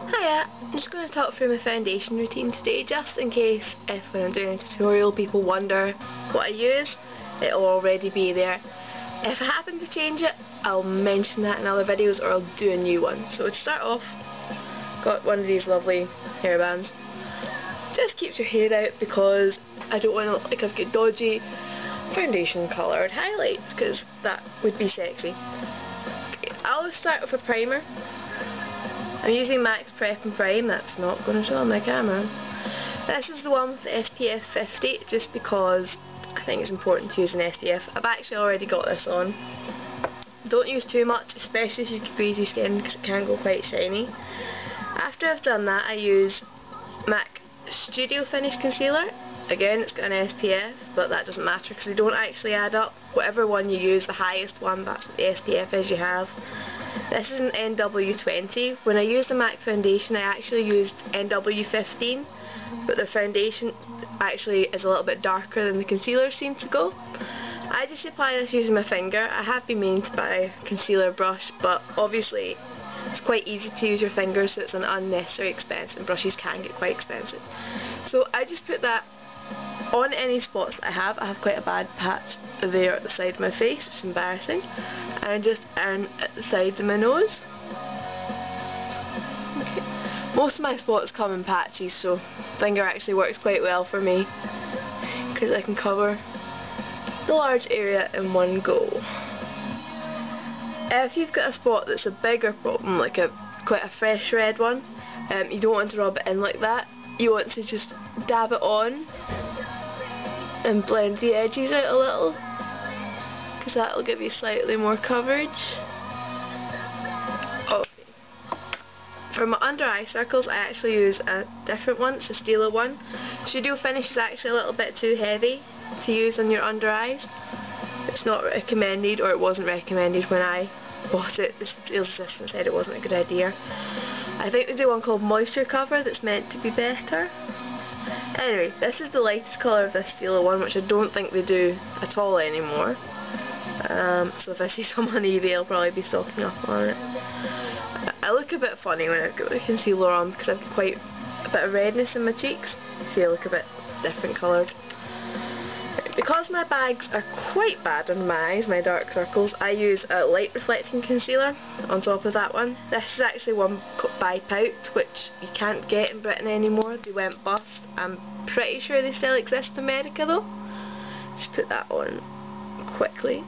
Hiya, I'm just going to talk through my foundation routine today, just in case if when I'm doing a tutorial people wonder what I use, it'll already be there. If I happen to change it, I'll mention that in other videos or I'll do a new one. So to start off, got one of these lovely hairbands. Just keeps your hair out because I don't want to look like I've got dodgy foundation coloured highlights, because that would be sexy. Okay, I always start with a primer. I'm using Max Prep and Prime. That's not going to show on my camera. This is the one with the SPF 50, just because I think it's important to use an SPF. I've actually already got this on. Don't use too much, especially if you've got greasy skin, because it can go quite shiny. After I've done that, I use MAC Studio Finish Concealer. Again, it's got an SPF, but that doesn't matter because they don't actually add up. Whatever one you use, the highest one, that's what the SPF is you have. This is an NW20. When I used the MAC foundation, I actually used NW15, but the foundation actually is a little bit darker than the concealer seems to go. I just apply this using my finger. I have been meaning to buy a concealer brush, but obviously it's quite easy to use your fingers, so it's an unnecessary expense, and brushes can get quite expensive. So I just put that on any spots that I have. I have quite a bad patch there at the side of my face, which is embarrassing, and just at the sides of my nose. Okay. Most of my spots come in patches, so finger actually works quite well for me because I can cover the large area in one go. If you've got a spot that's a bigger problem, like quite a fresh red one, you don't want to rub it in like that. You want to just dab it on and blend the edges out a little, because that will give you slightly more coverage. Okay. For my under eye circles, I actually use a different one. It's a Stila one. Studio Finish is actually a little bit too heavy to use on your under eyes. It's not recommended, or it wasn't recommended when I bought it. The sales assistant said it wasn't a good idea. I think they do one called Moisture Cover that's meant to be better. Anyway, this is the lightest colour of this Stila one, which I don't think they do at all anymore. So if I see some on eBay, I'll probably be stocking up on it. I look a bit funny when I've got the concealer on because I've got quite a bit of redness in my cheeks. See, I look a bit different coloured. Because my bags are quite bad under my eyes, my dark circles, I use a light reflecting concealer on top of that one. This is actually one by Pout, which you can't get in Britain anymore. They went bust. I'm pretty sure they still exist in America though. Just put that on quickly.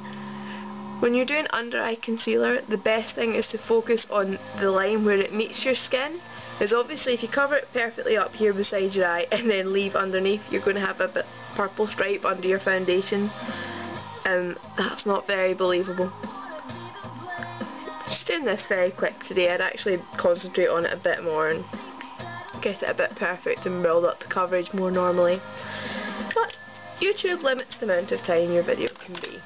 When you're doing under eye concealer, the best thing is to focus on the line where it meets your skin. Because obviously if you cover it perfectly up here beside your eye and then leave underneath, you're going to have a bit purple stripe under your foundation, and that's not very believable. Just doing this very quick today. I'd actually concentrate on it a bit more and get it a bit perfect and build up the coverage more normally. But YouTube limits the amount of time your video can be.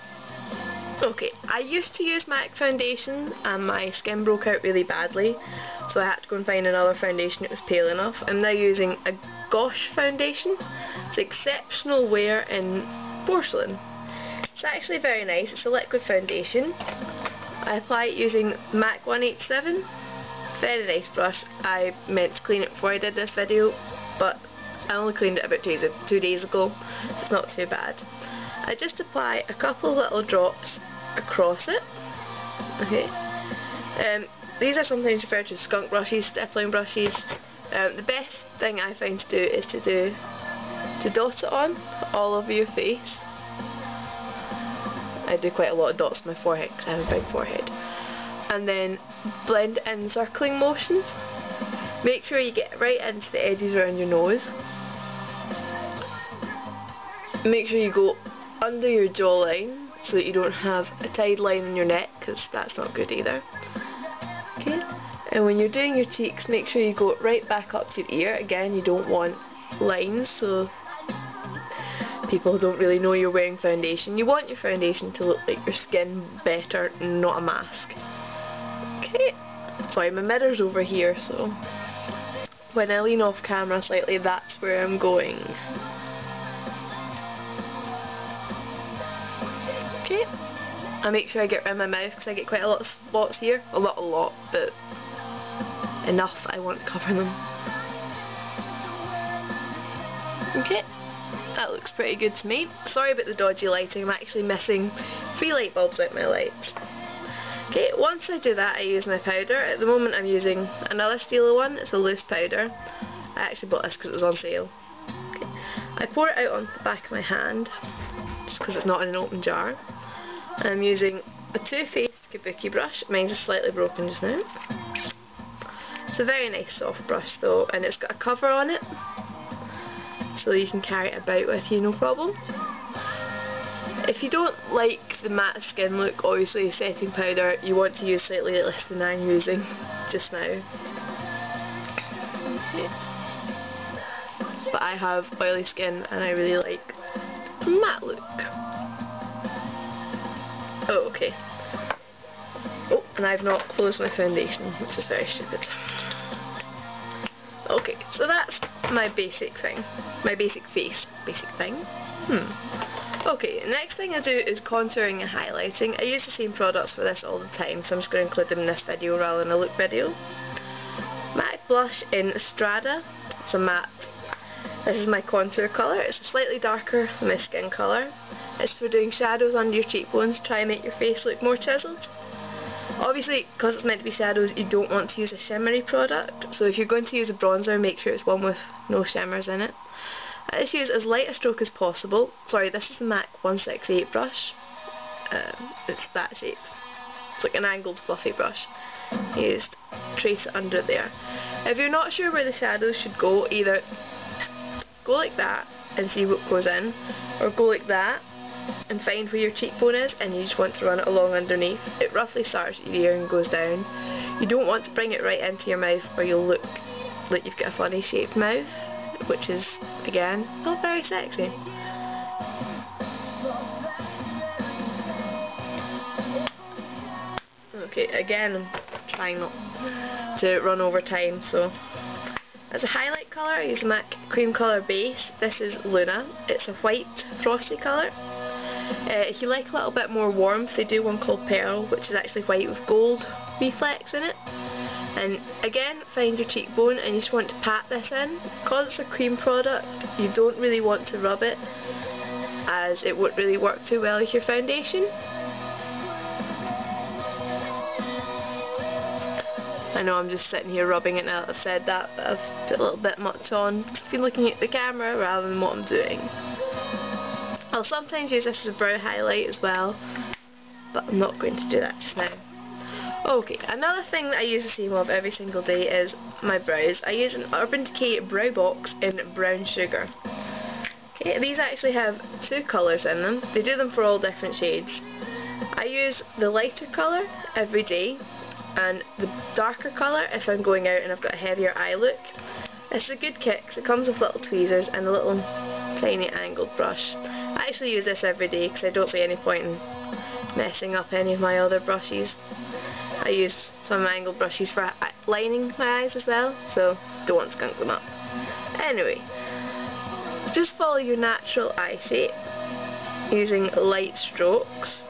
Okay, I used to use MAC foundation and my skin broke out really badly, so I had to go and find another foundation that was pale enough. I'm now using a Gosh foundation. It's exceptional wear in porcelain. It's actually very nice. It's a liquid foundation. I apply it using MAC 187. Very nice brush. I meant to clean it before I did this video, but I only cleaned it about 2 days ago, so it's not too bad. I just apply a couple of little drops across it. Okay. These are sometimes referred to as skunk brushes, stippling brushes. The best thing I find to do is to dot it on all over your face. I do quite a lot of dots on my forehead because I have a big forehead. And then blend it in circling motions. Make sure you get right into the edges around your nose. Make sure you go under your jawline so that you don't have a tight line in your neck, because that's not good either. Okay, and when you're doing your cheeks, make sure you go right back up to your ear. Again, you don't want lines so people don't really know you're wearing foundation. You want your foundation to look like your skin better, not a mask. Okay, sorry, my mirror's over here, so when I lean off camera slightly, that's where I'm going. Okay, I make sure I get around my mouth because I get quite a lot of spots here. Well, not a lot, but enough that I want to cover them. Okay, that looks pretty good to me. Sorry about the dodgy lighting, I'm actually missing 3 light bulbs out my lights. Okay, once I do that I use my powder. At the moment I'm using another Stila one, it's a loose powder. I actually bought this because it was on sale. Okay. I pour it out on the back of my hand, just because it's not in an open jar. I'm using a Too Faced Kabuki brush, mine's is slightly broken just now. It's a very nice soft brush though, and it's got a cover on it, so you can carry it about with you no problem. If you don't like the matte skin look, obviously setting powder, you want to use slightly less than I'm using just now. Okay. But I have oily skin and I really like the matte look. Oh, okay. Oh, and I've not closed my foundation, which is very stupid. Okay, so that's my basic thing. My basic face. Basic thing? Okay, the next thing I do is contouring and highlighting. I use the same products for this all the time, so I'm just going to include them in this video rather than a look video. MAC blush in Strada. It's a matte. This is my contour colour. It's slightly darker than my skin colour. It's for doing shadows under your cheekbones, try and make your face look more chiseled. Obviously, because it's meant to be shadows, you don't want to use a shimmery product, so if you're going to use a bronzer, make sure it's one with no shimmers in it. I just use as light a stroke as possible. Sorry, this is the MAC 168 brush. It's that shape. It's like an angled fluffy brush. I used trace it under there. If you're not sure where the shadows should go, either go like that and see what goes in, or go like that and find where your cheekbone is and you just want to run it along underneath. It roughly starts at your ear and goes down. You don't want to bring it right into your mouth or you'll look like you've got a funny shaped mouth, which is, again, not very sexy. Okay, again, I'm trying not to run over time, so as a highlight colour I use a MAC cream colour base. This is Luna. It's a white frosty colour. If you like a little bit more warmth, they do one called Pearl, which is actually white with gold reflex in it. And again, find your cheekbone and you just want to pat this in. Because it's a cream product, you don't really want to rub it, as it won't really work too well with your foundation. I know I'm just sitting here rubbing it now that I've said that, but I've put a little bit much on. I've been looking at the camera rather than what I'm doing. I'll sometimes use this as a brow highlight as well, but I'm not going to do that just now. Okay, another thing that I use the same of every single day is my brows. I use an Urban Decay brow box in brown sugar. Okay, these actually have 2 colours in them. They do them for all different shades. I use the lighter colour every day and the darker colour if I'm going out and I've got a heavier eye look. This is a good kit because it comes with little tweezers and a little tiny angled brush. I actually use this every day because I don't see any point in messing up any of my other brushes. I use some angled brushes for lining my eyes as well, so don't want to skunk them up. Anyway, just follow your natural eye shape using light strokes.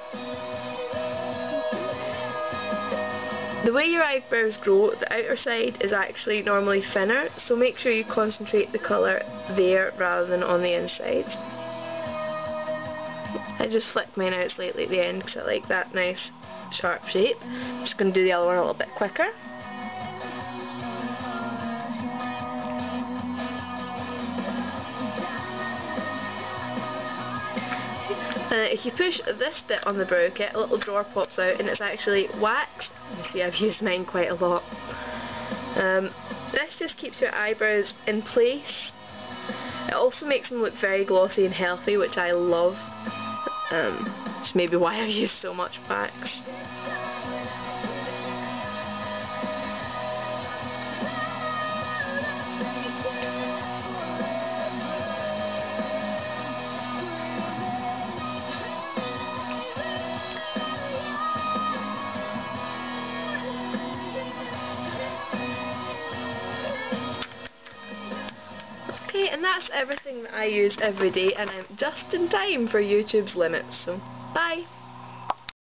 The way your eyebrows grow, the outer side is actually normally thinner, so make sure you concentrate the colour there rather than on the inside. I just flick mine out slightly at the end because I like that nice sharp shape. I'm just going to do the other one a little bit quicker. If you push this bit on the brow kit, a little drawer pops out and it's actually wax. You see, I've used mine quite a lot. This just keeps your eyebrows in place. It also makes them look very glossy and healthy, which I love. Which may be why I've used so much wax. Okay, and that's everything that I use every day, and I'm just in time for YouTube's limits, so bye!